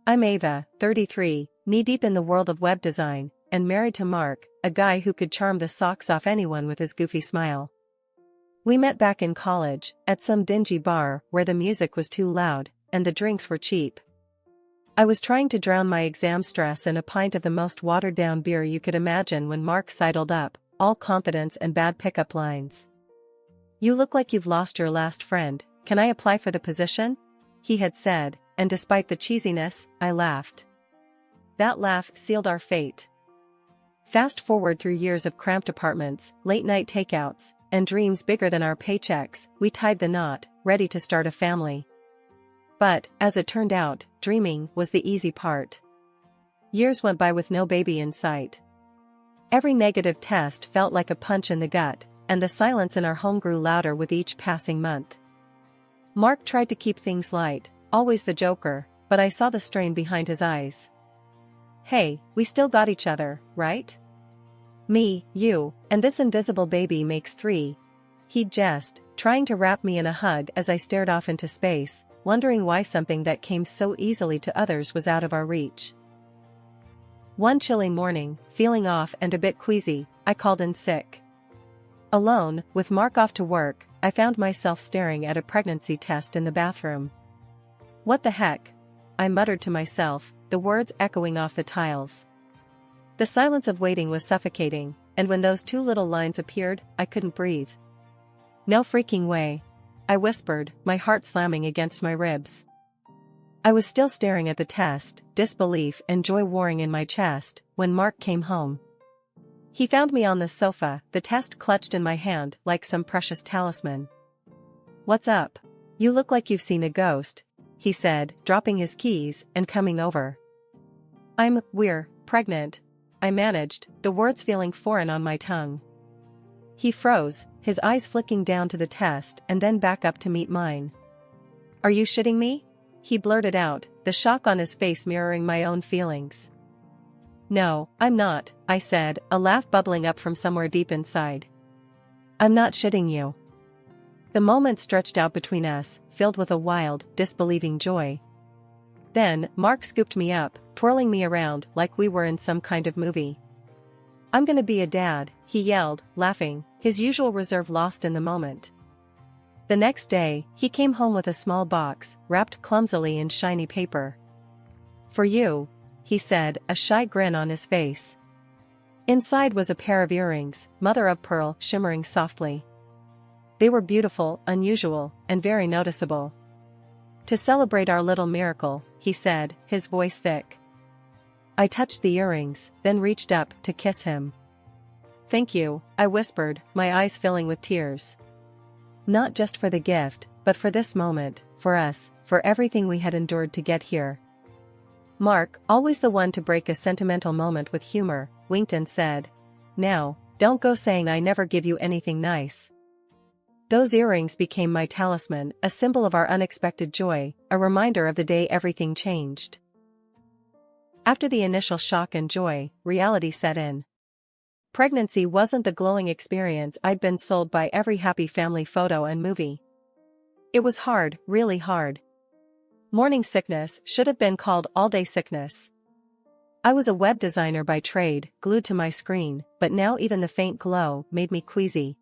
I'm Ava, 33, knee-deep in the world of web design, and married to Mark, a guy who could charm the socks off anyone with his goofy smile. We met back in college, at some dingy bar where the music was too loud, and the drinks were cheap. I was trying to drown my exam stress in a pint of the most watered-down beer you could imagine when Mark sidled up, all confidence and bad pickup lines. "You look like you've lost your last friend, can I apply for the position?" he had said, and despite the cheesiness, I laughed. That laugh sealed our fate. Fast forward through years of cramped apartments, late-night takeouts, and dreams bigger than our paychecks, we tied the knot, ready to start a family. But, as it turned out, dreaming was the easy part. Years went by with no baby in sight. Every negative test felt like a punch in the gut, and the silence in our home grew louder with each passing month. Mark tried to keep things light, always the joker, but I saw the strain behind his eyes. "Hey, we still got each other, right? Me, you, and this invisible baby makes 3. He'd jest, trying to wrap me in a hug as I stared off into space, wondering why something that came so easily to others was out of our reach. One chilly morning, feeling off and a bit queasy, I called in sick. Alone, with Mark off to work, I found myself staring at a pregnancy test in the bathroom. "What the heck?" I muttered to myself, the words echoing off the tiles. The silence of waiting was suffocating, and when those 2 little lines appeared, I couldn't breathe. "No freaking way," I whispered, my heart slamming against my ribs. I was still staring at the test, disbelief and joy warring in my chest, when Mark came home. He found me on the sofa, the test clutched in my hand like some precious talisman. "What's up? You look like you've seen a ghost," he said, dropping his keys and coming over. We're pregnant," I managed, the words feeling foreign on my tongue. He froze, his eyes flicking down to the test and then back up to meet mine. "Are you shitting me?" he blurted out, the shock on his face mirroring my own feelings. "No, I'm not," I said, a laugh bubbling up from somewhere deep inside. "I'm not shitting you." The moment stretched out between us, filled with a wild, disbelieving joy. Then, Mark scooped me up, twirling me around like we were in some kind of movie. "I'm gonna be a dad," he yelled, laughing, his usual reserve lost in the moment. The next day, he came home with a small box, wrapped clumsily in shiny paper. "For you," he said, a shy grin on his face. Inside was a pair of earrings, mother of pearl, shimmering softly. They were beautiful, unusual, and very noticeable. "To celebrate our little miracle," he said, his voice thick. I touched the earrings, then reached up to kiss him. "Thank you," I whispered, my eyes filling with tears. Not just for the gift, but for this moment, for us, for everything we had endured to get here. Mark, always the one to break a sentimental moment with humor, winked and said, "Now, don't go saying I never give you anything nice." Those earrings became my talisman, a symbol of our unexpected joy, a reminder of the day everything changed. After the initial shock and joy, reality set in. Pregnancy wasn't the glowing experience I'd been sold by every happy family photo and movie. It was hard, really hard. Morning sickness should have been called all-day sickness. I was a web designer by trade, glued to my screen, but now even the faint glow made me queasy.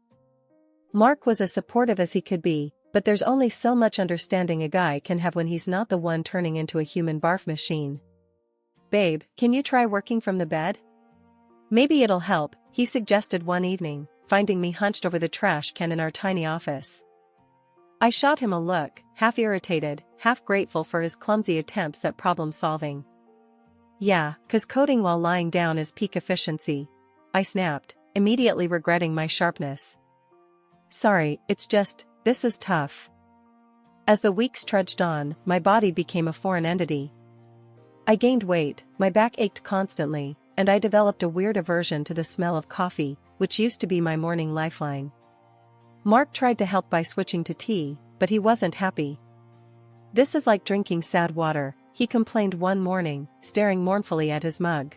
Mark was as supportive as he could be, but there's only so much understanding a guy can have when he's not the one turning into a human barf machine. "Babe, can you try working from the bed? Maybe it'll help," he suggested one evening, finding me hunched over the trash can in our tiny office. I shot him a look, half irritated, half grateful for his clumsy attempts at problem solving. "Yeah, 'cause coding while lying down is peak efficiency," I snapped, immediately regretting my sharpness. "Sorry, it's just, this is tough." As the weeks trudged on, my body became a foreign entity. I gained weight, my back ached constantly, and I developed a weird aversion to the smell of coffee, which used to be my morning lifeline. Mark tried to help by switching to tea, but he wasn't happy. "This is like drinking sad water," he complained one morning, staring mournfully at his mug.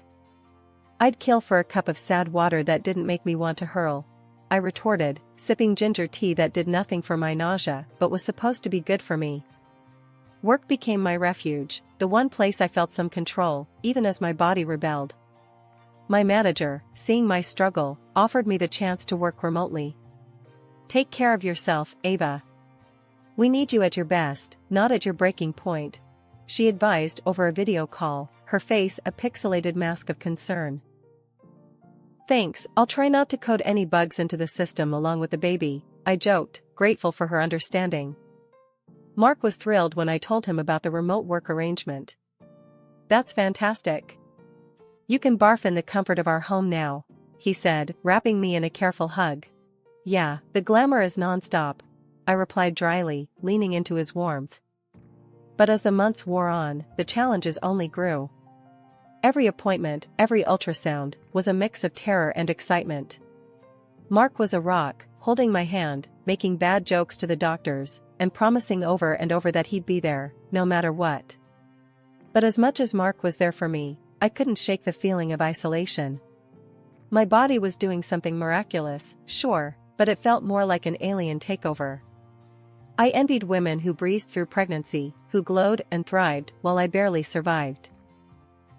"I'd kill for a cup of sad water that didn't make me want to hurl," I retorted, sipping ginger tea that did nothing for my nausea but was supposed to be good for me. Work became my refuge, the one place I felt some control, even as my body rebelled. My manager, seeing my struggle, offered me the chance to work remotely. "Take care of yourself, Ava. We need you at your best, not at your breaking point," she advised over a video call, her face a pixelated mask of concern. "Thanks, I'll try not to code any bugs into the system along with the baby," I joked, grateful for her understanding. Mark was thrilled when I told him about the remote work arrangement. "That's fantastic. You can barf in the comfort of our home now," he said, wrapping me in a careful hug. "Yeah, the glamour is nonstop," I replied dryly, leaning into his warmth. But as the months wore on, the challenges only grew. Every appointment, every ultrasound, was a mix of terror and excitement. Mark was a rock, holding my hand, making bad jokes to the doctors, and promising over and over that he'd be there, no matter what. But as much as Mark was there for me, I couldn't shake the feeling of isolation. My body was doing something miraculous, sure, but it felt more like an alien takeover. I envied women who breezed through pregnancy, who glowed and thrived, while I barely survived.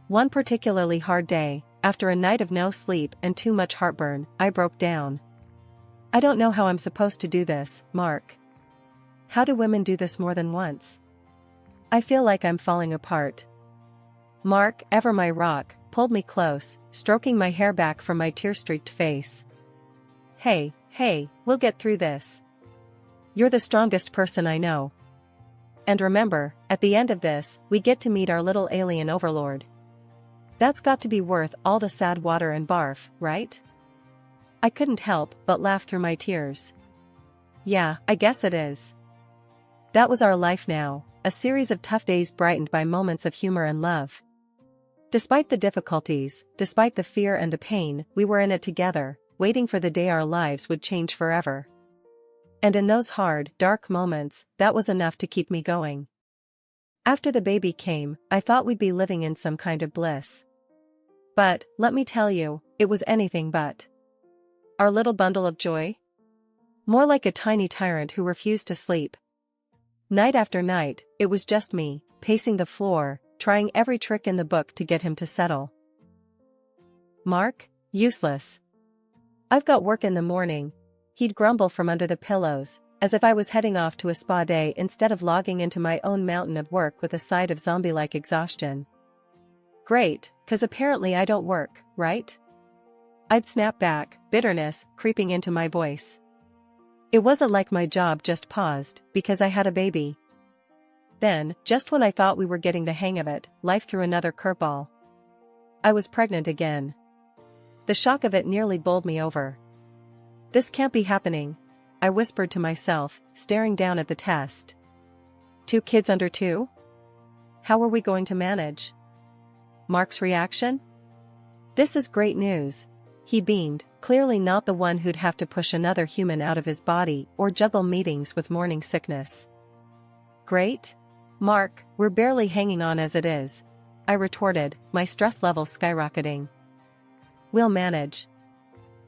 One particularly hard day, after a night of no sleep and too much heartburn, I broke down. "I don't know how I'm supposed to do this, Mark. How do women do this more than once? I feel like I'm falling apart." Mark, ever my rock, pulled me close, stroking my hair back from my tear-streaked face. Hey, we'll get through this. You're the strongest person I know. And remember, at the end of this, we get to meet our little alien overlord. That's got to be worth all the sad water and barf, right?" I couldn't help but laugh through my tears. "Yeah, I guess it is." That was our life now, a series of tough days brightened by moments of humor and love. Despite the difficulties, despite the fear and the pain, we were in it together, waiting for the day our lives would change forever. And in those hard, dark moments, that was enough to keep me going. After the baby came, I thought we'd be living in some kind of bliss. But, let me tell you, it was anything but. Our little bundle of joy? More like a tiny tyrant who refused to sleep. Night after night, it was just me, pacing the floor, trying every trick in the book to get him to settle. "Mark? Useless. I've got work in the morning," he'd grumble from under the pillows, as if I was heading off to a spa day instead of logging into my own mountain of work with a side of zombie-like exhaustion. "Great, 'cause apparently I don't work, right?" I'd snap back, bitterness creeping into my voice. It wasn't like my job just paused because I had a baby. Then, just when I thought we were getting the hang of it, life threw another curveball. I was pregnant again. The shock of it nearly bowled me over. "This can't be happening," I whispered to myself, staring down at the test. 2 kids under 2? How were we going to manage? Mark's reaction? "This is great news." He beamed, clearly not the one who'd have to push another human out of his body or juggle meetings with morning sickness. "Great? Mark, we're barely hanging on as it is," I retorted, my stress levels skyrocketing. "We'll manage."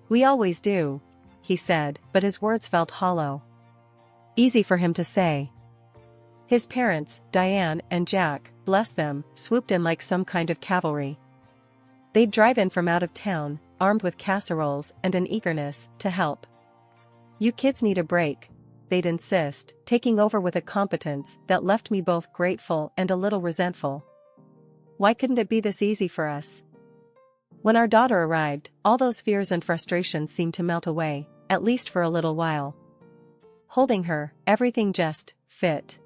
"We always do," he said, but his words felt hollow. Easy for him to say. His parents, Diane and Jack, bless them, swooped in like some kind of cavalry. They'd drive in from out of town, armed with casseroles and an eagerness to help. "You kids need a break," they'd insist, taking over with a competence that left me both grateful and a little resentful. Why couldn't it be this easy for us? When our daughter arrived, all those fears and frustrations seemed to melt away, at least for a little while. Holding her, everything just fit.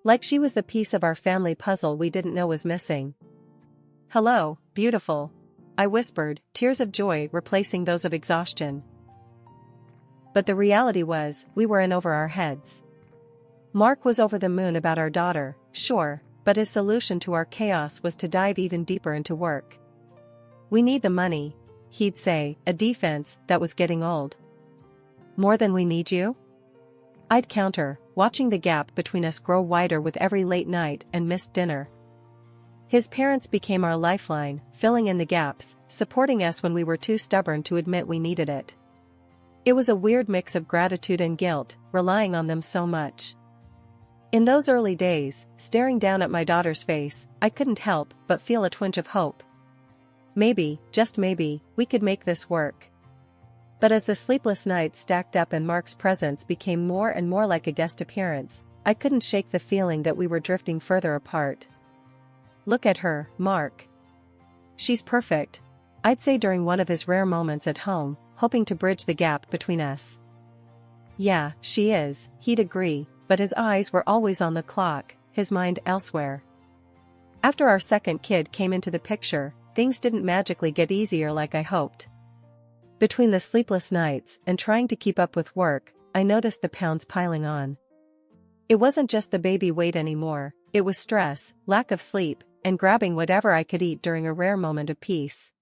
Like she was the piece of our family puzzle we didn't know was missing. "Hello, beautiful," I whispered, tears of joy replacing those of exhaustion. But the reality was, we were in over our heads. Mark was over the moon about our daughter, sure, but his solution to our chaos was to dive even deeper into work. "We need the money," he'd say, a defense that was getting old. "More than we need you?" I'd counter, watching the gap between us grow wider with every late night and missed dinner. His parents became our lifeline, filling in the gaps, supporting us when we were too stubborn to admit we needed it. It was a weird mix of gratitude and guilt, relying on them so much. In those early days, staring down at my daughter's face, I couldn't help but feel a twinge of hope. Maybe, just maybe, we could make this work. But as the sleepless nights stacked up and Mark's presence became more and more like a guest appearance, I couldn't shake the feeling that we were drifting further apart. "Look at her, Mark. She's perfect," I'd say during one of his rare moments at home, hoping to bridge the gap between us. "Yeah, she is," he'd agree, but his eyes were always on the clock, his mind elsewhere. After our second kid came into the picture, things didn't magically get easier like I hoped. Between the sleepless nights and trying to keep up with work, I noticed the pounds piling on. It wasn't just the baby weight anymore, it was stress, lack of sleep, and grabbing whatever I could eat during a rare moment of peace.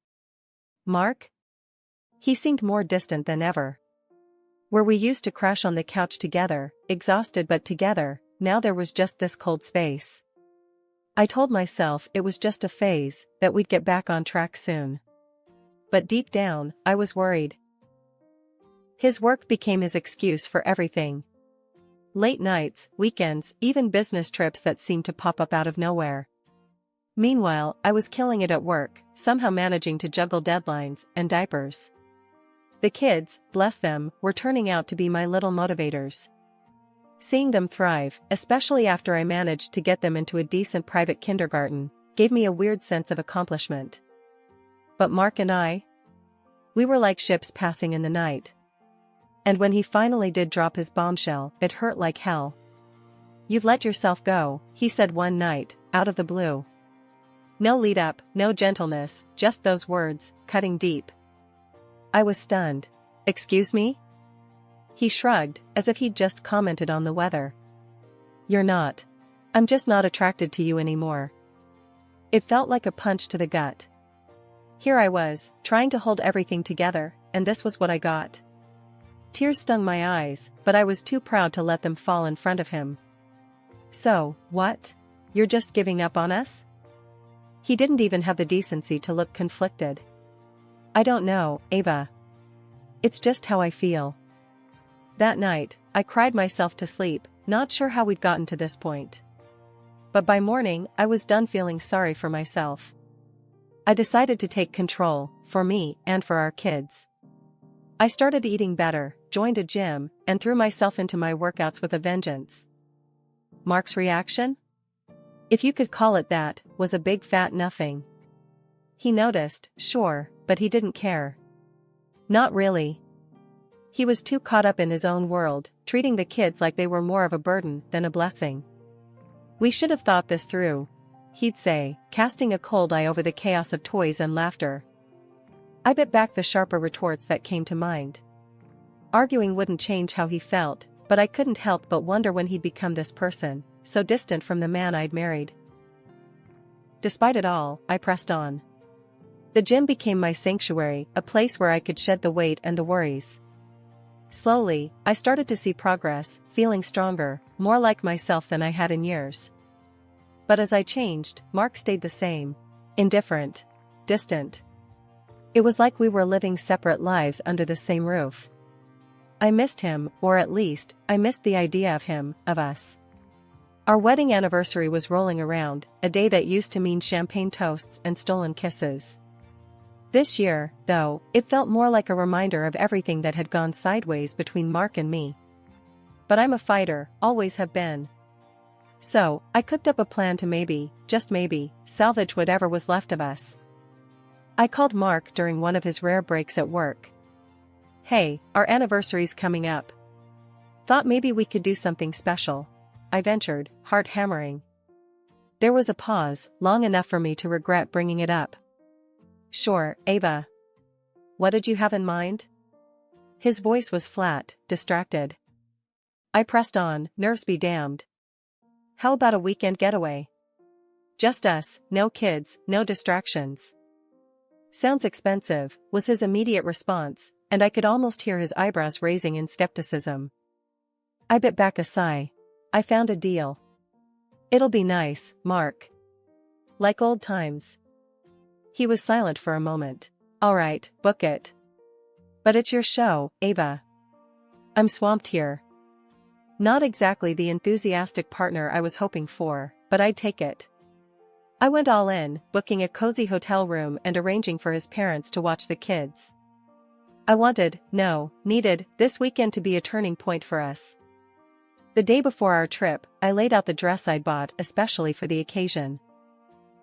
Mark? He seemed more distant than ever. Where we used to crash on the couch together, exhausted but together, now there was just this cold space. I told myself it was just a phase, that we'd get back on track soon. But deep down, I was worried. His work became his excuse for everything. Late nights, weekends, even business trips that seemed to pop up out of nowhere. Meanwhile, I was killing it at work, somehow managing to juggle deadlines and diapers. The kids, bless them, were turning out to be my little motivators. Seeing them thrive, especially after I managed to get them into a decent private kindergarten, gave me a weird sense of accomplishment. But Mark and I? We were like ships passing in the night. And when he finally did drop his bombshell, it hurt like hell. "You've let yourself go," he said one night, out of the blue. No lead up, no gentleness, just those words, cutting deep. I was stunned. "Excuse me?" He shrugged, as if he'd just commented on the weather. "You're not. I'm just not attracted to you anymore." It felt like a punch to the gut. Here I was, trying to hold everything together, and this was what I got. Tears stung my eyes, but I was too proud to let them fall in front of him. "So, what? You're just giving up on us?" He didn't even have the decency to look conflicted. "I don't know, Ava. It's just how I feel." That night, I cried myself to sleep, not sure how we'd gotten to this point. But by morning, I was done feeling sorry for myself. I decided to take control, for me and for our kids. I started eating better, joined a gym, and threw myself into my workouts with a vengeance. Mark's reaction? If you could call it that, was a big fat nothing. He noticed, sure, but he didn't care. Not really. He was too caught up in his own world, treating the kids like they were more of a burden than a blessing. "We should have thought this through," he'd say, casting a cold eye over the chaos of toys and laughter. I bit back the sharper retorts that came to mind. Arguing wouldn't change how he felt, but I couldn't help but wonder when he'd become this person, so distant from the man I'd married. Despite it all, I pressed on. The gym became my sanctuary, a place where I could shed the weight and the worries. Slowly, I started to see progress, feeling stronger, more like myself than I had in years. But as I changed, Mark stayed the same. Indifferent. Distant. It was like we were living separate lives under the same roof. I missed him, or at least, I missed the idea of him, of us. Our wedding anniversary was rolling around, a day that used to mean champagne toasts and stolen kisses. This year, though, it felt more like a reminder of everything that had gone sideways between Mark and me. But I'm a fighter, always have been. So, I cooked up a plan to maybe, just maybe, salvage whatever was left of us. I called Mark during one of his rare breaks at work. "Hey, our anniversary's coming up. Thought maybe we could do something special," I ventured, heart hammering. There was a pause, long enough for me to regret bringing it up. "Sure, Ava. What did you have in mind?" His voice was flat, distracted. I pressed on, nerves be damned. "How about a weekend getaway? Just us, no kids, no distractions." "Sounds expensive," was his immediate response, and I could almost hear his eyebrows raising in skepticism. I bit back a sigh. "I found a deal. It'll be nice, Mark. Like old times." He was silent for a moment. "All right, book it. But it's your show, Ava. I'm swamped here." Not exactly the enthusiastic partner I was hoping for, but I'd take it. I went all in, booking a cozy hotel room and arranging for his parents to watch the kids. I needed, this weekend to be a turning point for us. The day before our trip, I laid out the dress I'd bought especially for the occasion.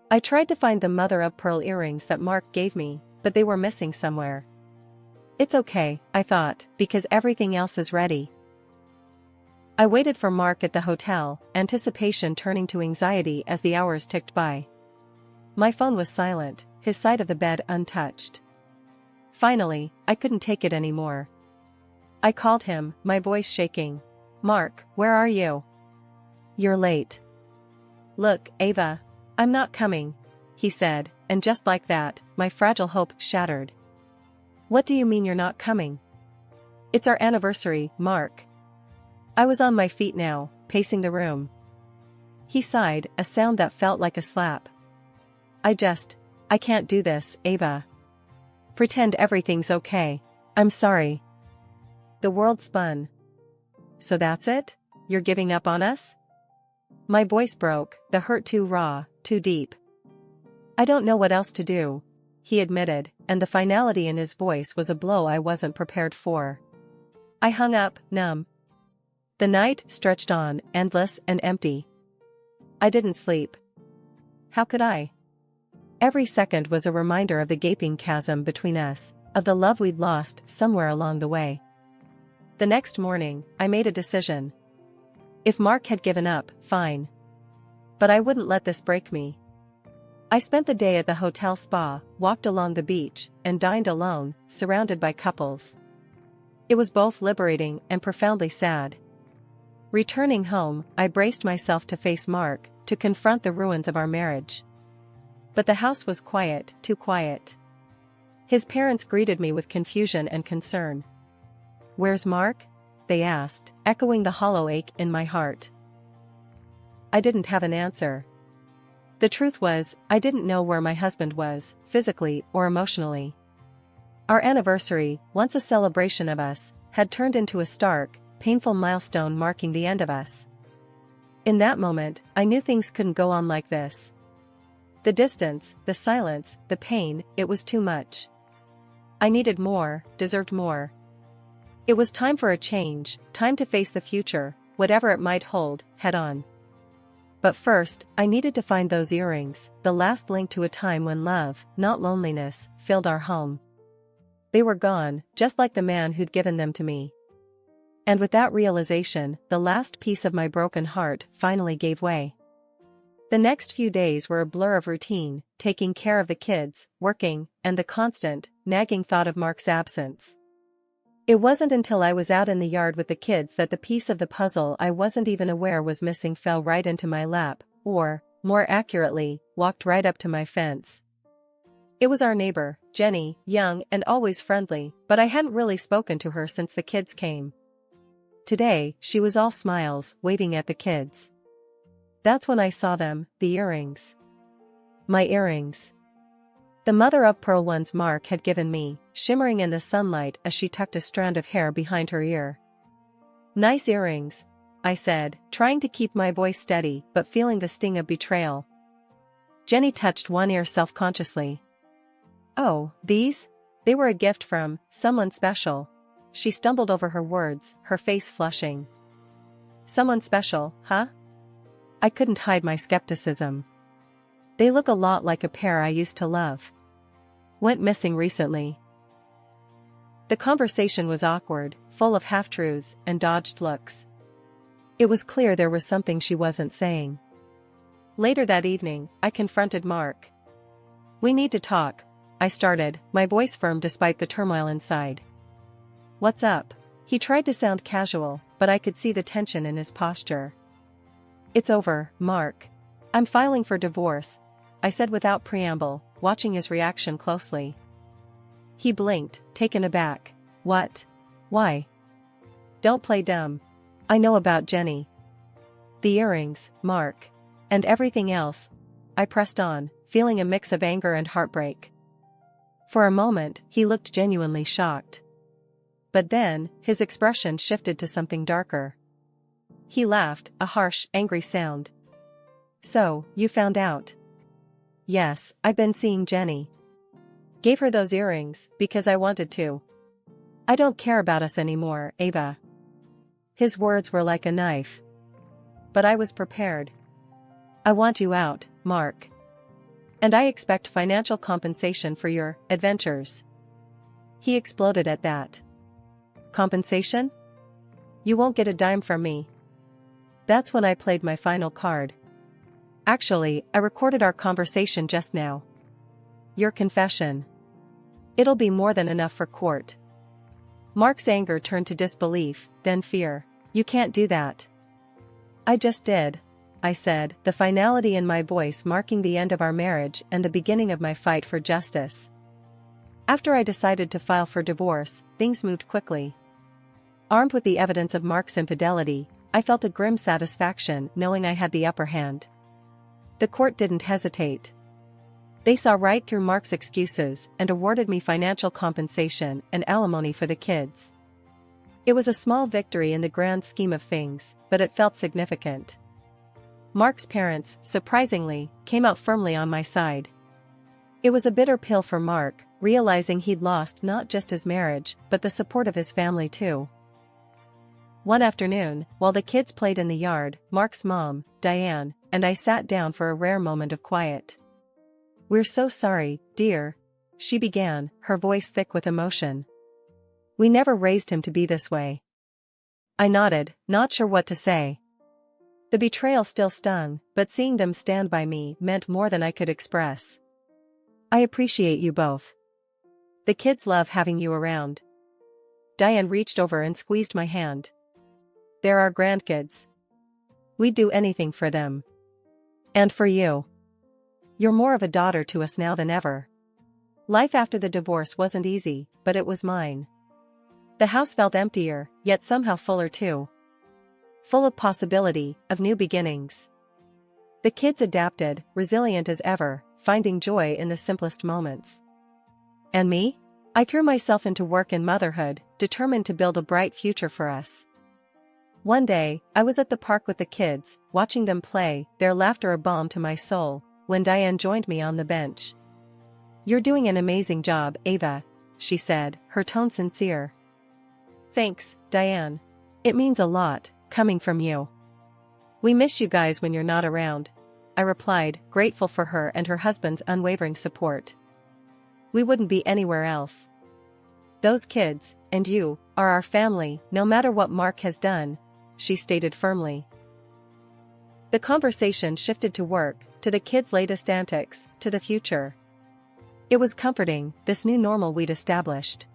I tried to find the mother-of-pearl earrings that Mark gave me, but they were missing somewhere. It's okay, I thought, because everything else is ready. I waited for Mark at the hotel, anticipation turning to anxiety as the hours ticked by. My phone was silent, his side of the bed untouched. Finally, I couldn't take it anymore. I called him, my voice shaking. "Mark, where are you? You're late." "Look, Ava. I'm not coming," he said, and just like that, my fragile hope shattered. "What do you mean you're not coming? It's our anniversary, Mark." I was on my feet now, pacing the room. He sighed, a sound that felt like a slap. I can't do this, Ava. Pretend everything's okay. I'm sorry." The world spun. "So that's it? You're giving up on us?" My voice broke, the hurt too raw, too deep. "I don't know what else to do," he admitted, and the finality in his voice was a blow I wasn't prepared for. I hung up, numb. The night stretched on, endless and empty. I didn't sleep. How could I? Every second was a reminder of the gaping chasm between us, of the love we'd lost somewhere along the way. The next morning, I made a decision. If Mark had given up, fine. But I wouldn't let this break me. I spent the day at the hotel spa, walked along the beach, and dined alone, surrounded by couples. It was both liberating and profoundly sad. Returning home, I braced myself to face Mark, to confront the ruins of our marriage. But the house was quiet, too quiet. His parents greeted me with confusion and concern. "Where's Mark?" they asked, echoing the hollow ache in my heart. I didn't have an answer. The truth was, I didn't know where my husband was, physically or emotionally. Our anniversary, once a celebration of us, had turned into a stark, painful milestone marking the end of us. In that moment, I knew things couldn't go on like this. The distance, the silence, the pain, it was too much. I needed more, deserved more. It was time for a change, time to face the future, whatever it might hold, head on. But first, I needed to find those earrings, the last link to a time when love, not loneliness, filled our home. They were gone, just like the man who'd given them to me. And with that realization, the last piece of my broken heart finally gave way. The next few days were a blur of routine, taking care of the kids, working, and the constant, nagging thought of Mark's absence. It wasn't until I was out in the yard with the kids that the piece of the puzzle I wasn't even aware was missing fell right into my lap, or, more accurately, walked right up to my fence. It was our neighbor, Jenny, young and always friendly, but I hadn't really spoken to her since the kids came. Today, she was all smiles, waving at the kids. That's when I saw them, the earrings. My earrings. The mother-of-pearl ones Mark had given me, shimmering in the sunlight as she tucked a strand of hair behind her ear. "Nice earrings," I said, trying to keep my voice steady but feeling the sting of betrayal. Jenny touched one ear self-consciously. "Oh, these? They were a gift from someone special." She stumbled over her words, her face flushing. "Someone special, huh?" I couldn't hide my skepticism. "They look a lot like a pair I used to love. Went missing recently." The conversation was awkward, full of half-truths and dodged looks. It was clear there was something she wasn't saying. Later that evening, I confronted Mark. "We need to talk," I started, my voice firm despite the turmoil inside. "What's up?" He tried to sound casual, but I could see the tension in his posture. "It's over, Mark. I'm filing for divorce," I said without preamble, watching his reaction closely. He blinked, taken aback. "What? Why?" "Don't play dumb. I know about Jenny. The earrings, Mark. And everything else." I pressed on, feeling a mix of anger and heartbreak. For a moment, he looked genuinely shocked. But then, his expression shifted to something darker. He laughed, a harsh, angry sound. So, you found out? Yes, I've been seeing Jenny. Gave her those earrings, because I wanted to. I don't care about us anymore, Ava. His words were like a knife. But I was prepared. I want you out, Mark. And I expect financial compensation for your adventures. He exploded at that. Compensation? You won't get a dime from me. That's when I played my final card. Actually, I recorded our conversation just now. Your confession. It'll be more than enough for court. Mark's anger turned to disbelief, then fear. You can't do that. I just did, I said, the finality in my voice marking the end of our marriage and the beginning of my fight for justice. After I decided to file for divorce, things moved quickly. Armed with the evidence of Mark's infidelity, I felt a grim satisfaction knowing I had the upper hand. The court didn't hesitate. They saw right through Mark's excuses and awarded me financial compensation and alimony for the kids. It was a small victory in the grand scheme of things, but it felt significant. Mark's parents, surprisingly, came out firmly on my side. It was a bitter pill for Mark, realizing he'd lost not just his marriage, but the support of his family too. One afternoon, while the kids played in the yard, Mark's mom, Diane, and I sat down for a rare moment of quiet. We're so sorry, dear, she began, her voice thick with emotion. We never raised him to be this way. I nodded, not sure what to say. The betrayal still stung, but seeing them stand by me meant more than I could express. I appreciate you both. The kids love having you around. Diane reached over and squeezed my hand. They're our grandkids. We'd do anything for them. And for you. You're more of a daughter to us now than ever. Life after the divorce wasn't easy, but it was mine. The house felt emptier, yet somehow fuller too. Full of possibility, of new beginnings. The kids adapted, resilient as ever, finding joy in the simplest moments. And me? I threw myself into work and motherhood, determined to build a bright future for us. One day, I was at the park with the kids, watching them play, their laughter a balm to my soul, when Diane joined me on the bench. You're doing an amazing job, Ava, she said, her tone sincere. Thanks, Diane. It means a lot, coming from you. We miss you guys when you're not around, I replied, grateful for her and her husband's unwavering support. We wouldn't be anywhere else. Those kids, and you, are our family, no matter what Mark has done, she stated firmly. The conversation shifted to work, to the kids' latest antics, to the future. It was comforting, this new normal we'd established.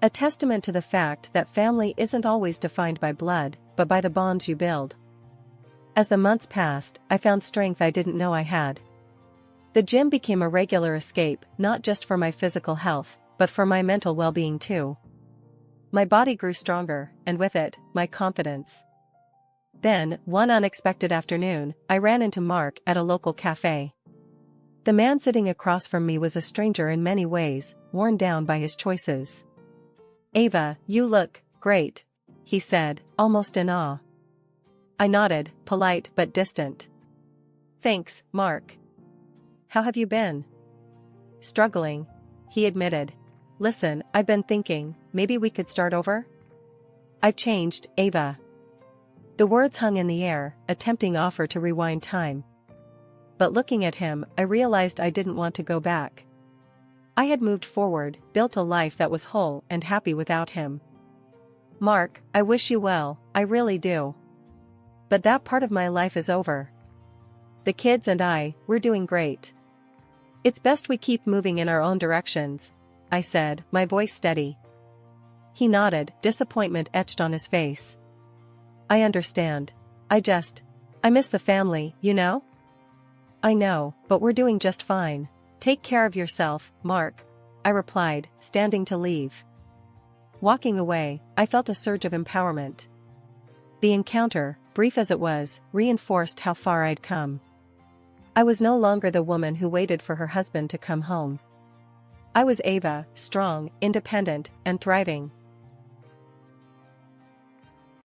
A testament to the fact that family isn't always defined by blood, but by the bonds you build. As the months passed, I found strength I didn't know I had. The gym became a regular escape, not just for my physical health, but for my mental well-being too. My body grew stronger, and with it, my confidence. Then, one unexpected afternoon, I ran into Mark at a local cafe. The man sitting across from me was a stranger in many ways, worn down by his choices. Ava, you look great, he said, almost in awe. I nodded, polite but distant. Thanks, Mark. How have you been? Struggling, he admitted. Listen, I've been thinking, maybe we could start over? I've changed, Ava. The words hung in the air, a tempting offer to rewind time. But looking at him, I realized I didn't want to go back. I had moved forward, built a life that was whole and happy without him. Mark, I wish you well, I really do. But that part of my life is over. The kids and we're doing great. It's best we keep moving in our own directions, I said, my voice steady. He nodded, disappointment etched on his face. I understand. I miss the family, you know? I know, but we're doing just fine. Take care of yourself, Mark, I replied, standing to leave. Walking away, I felt a surge of empowerment. The encounter, brief as it was, reinforced how far I'd come. I was no longer the woman who waited for her husband to come home. I was Ava, strong, independent, and thriving.